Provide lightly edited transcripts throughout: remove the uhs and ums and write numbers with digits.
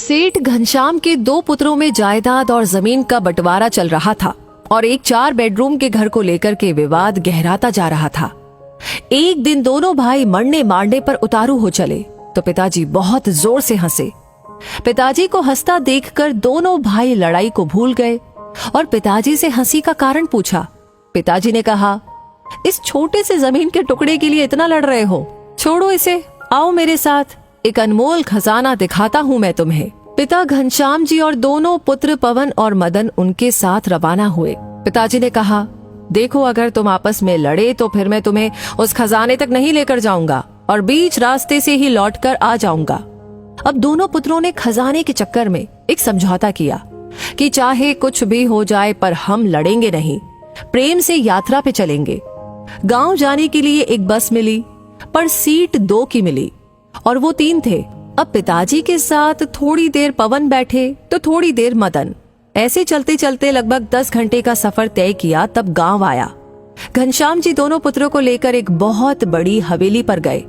सेठ घनश्याम के दो पुत्रों में जायदाद और जमीन का बंटवारा चल रहा था और एक 4 बेडरूम के घर को लेकर के विवाद गहराता जा रहा था। एक दिन दोनों भाई मरने मारने पर उतारू हो चले तो पिताजी बहुत जोर से हंसे। पिताजी को हंसता देखकर दोनों भाई लड़ाई को भूल गए और पिताजी से हंसी का कारण पूछा। पिताजी ने कहा, इस छोटे से जमीन के टुकड़े के लिए इतना लड़ रहे हो, छोड़ो इसे, आओ मेरे साथ, एक अनमोल खजाना दिखाता हूँ मैं तुम्हें। पिता घनश्याम जी और दोनों पुत्र पवन और मदन उनके साथ रवाना हुए। पिताजी ने कहा, देखो अगर तुम आपस में लड़े तो फिर मैं तुम्हें उस खजाने तक नहीं लेकर जाऊंगा और बीच रास्ते से ही लौटकर आ जाऊंगा। अब दोनों पुत्रों ने खजाने के चक्कर में एक समझौता किया कि चाहे कुछ भी हो जाए पर हम लड़ेंगे नहीं, प्रेम से यात्रा पे चलेंगे। गांव जाने के लिए एक बस मिली पर सीट 2 की मिली और वो 3 थे। अब पिताजी के साथ थोड़ी देर पवन बैठे तो थोड़ी देर मदन। ऐसे चलते चलते लगभग 10 घंटे का सफर तय किया तब गांव आया। घनश्याम जी दोनों पुत्रों को लेकर एक बहुत बड़ी हवेली पर गए।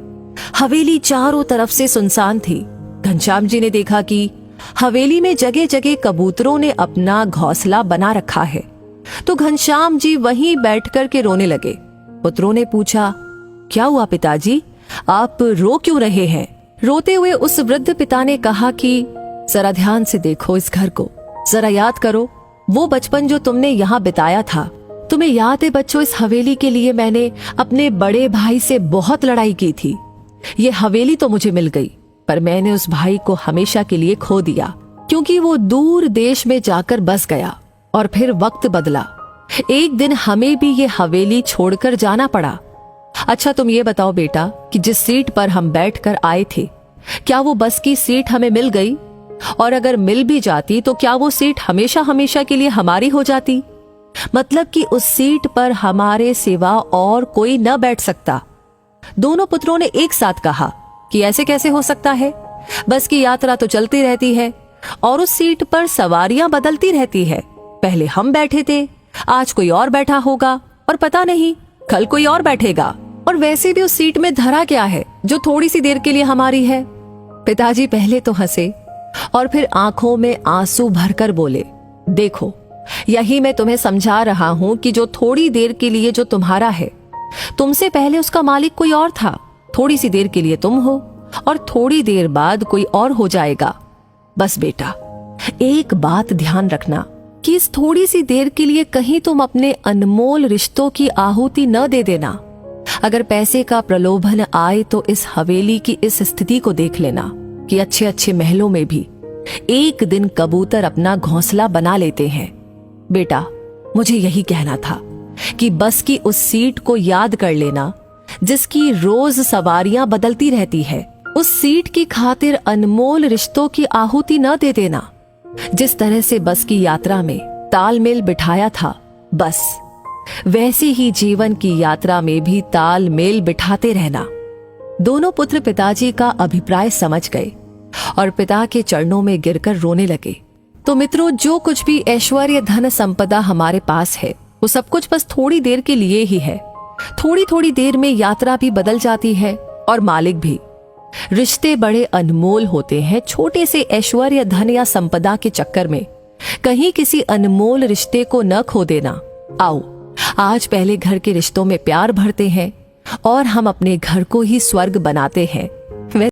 हवेली चारों तरफ से सुनसान थी। घनश्याम जी ने देखा कि हवेली में जगह जगह कबूतरों ने अपना घोंसला बना रखा है तो घनश्याम जी वहीं बैठकर के रोने लगे। पुत्रों ने पूछा, क्या हुआ पिताजी, आप रो क्यों रहे हैं? रोते हुए उस वृद्ध पिता ने कहा कि जरा ध्यान से देखो इस घर को, जरा याद करो वो बचपन जो तुमने यहाँ बिताया था। तुम्हें याद है बच्चों, इस हवेली के लिए मैंने अपने बड़े भाई से बहुत लड़ाई की थी। ये हवेली तो मुझे मिल गई पर मैंने उस भाई को हमेशा के लिए खो दिया क्योंकि वो दूर देश में जाकर बस गया और फिर वक्त बदला। एक दिन हमें भी ये हवेली छोड़कर जाना पड़ा। अच्छा तुम ये बताओ बेटा कि जिस सीट पर हम बैठकर आए थे क्या वो बस की सीट हमें मिल गई? और अगर मिल भी जाती तो क्या वो सीट हमेशा हमेशा के लिए हमारी हो जाती? मतलब कि उस सीट पर हमारे सिवा और कोई न बैठ सकता। दोनों पुत्रों ने एक साथ कहा कि ऐसे कैसे हो सकता है, बस की यात्रा तो चलती रहती है और उस सीट पर सवारियां बदलती रहती है। पहले हम बैठे थे, आज कोई और बैठा होगा और पता नहीं कल कोई और बैठेगा। और वैसे भी उस सीट में धरा क्या है जो थोड़ी सी देर के लिए हमारी है? पिताजी पहले तो हंसे और फिर आंखों में आंसू भरकर बोले, देखो यही मैं तुम्हें समझा रहा हूं कि जो थोड़ी देर के लिए जो तुम्हारा है, तुमसे पहले उसका मालिक कोई और था। थोड़ी सी देर के लिए तुम हो और थोड़ी देर बाद कोई और हो जाएगा। बस बेटा एक बात ध्यान रखना कि इस थोड़ी सी देर के लिए कहीं तुम अपने अनमोल रिश्तों की आहुति न दे देना। अगर पैसे का प्रलोभन आए तो इस हवेली की इस स्थिति को देख लेना कि अच्छे अच्छे महलों में भी एक दिन कबूतर अपना घोंसला बना लेते हैं। बेटा मुझे यही कहना था कि बस की उस सीट को याद कर लेना जिसकी रोज सवारियां बदलती रहती है। उस सीट की खातिर अनमोल रिश्तों की आहुति न दे देना। जिस तरह से बस की यात्रा में तालमेल बिठाया था, बस वैसे ही जीवन की यात्रा में भी तालमेल बिठाते रहना। दोनों पुत्र पिताजी का अभिप्राय समझ गए और पिता के चरणों में गिरकर रोने लगे। तो मित्रों, जो कुछ भी ऐश्वर्य धन संपदा हमारे पास है वो सब कुछ बस थोड़ी देर के लिए ही है। थोड़ी थोड़ी देर में यात्रा भी बदल जाती है और मालिक भी। रिश्ते बड़े अनमोल होते हैं। छोटे से ऐश्वर्य धन या संपदा के चक्कर में कहीं किसी अनमोल रिश्ते को न खो देना। आओ आज पहले घर के रिश्तों में प्यार भरते हैं और हम अपने घर को ही स्वर्ग बनाते हैं।